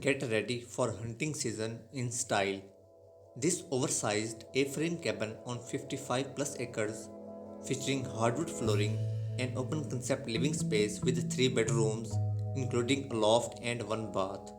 Get ready for hunting season in style. This oversized A-frame cabin on 55 plus acres, featuring hardwood flooring and open concept living space with 3 bedrooms, including a loft and 1 bath.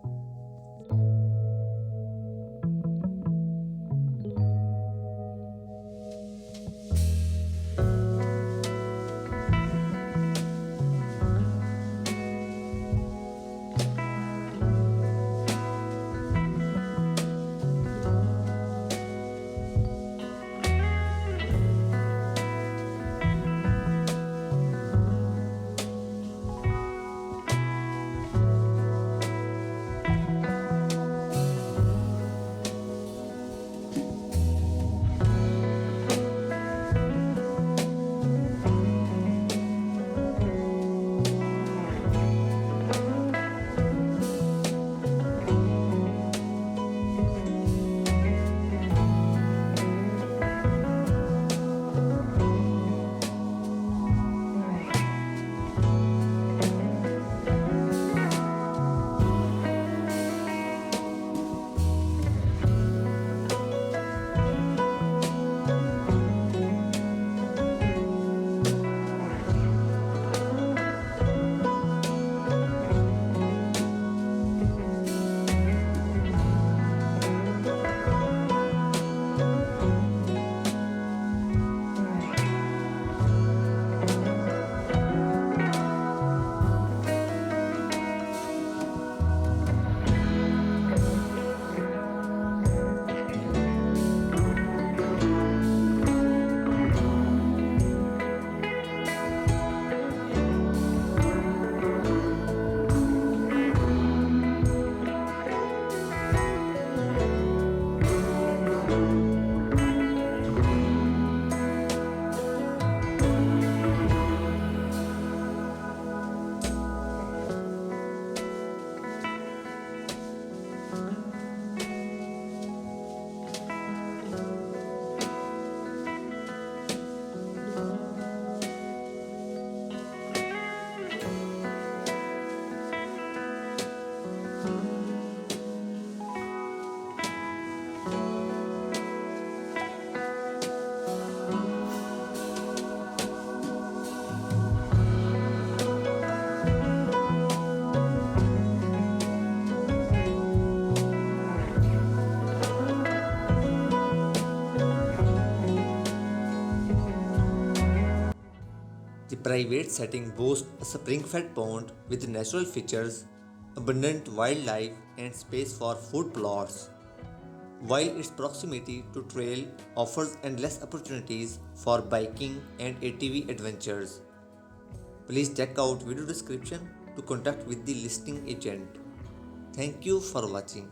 The private setting boasts a spring-fed pond with natural features, abundant wildlife, and space for food plots, while its proximity to trail offers endless opportunities for biking and ATV adventures. Please check out video description to contact with the listing agent. Thank you for watching.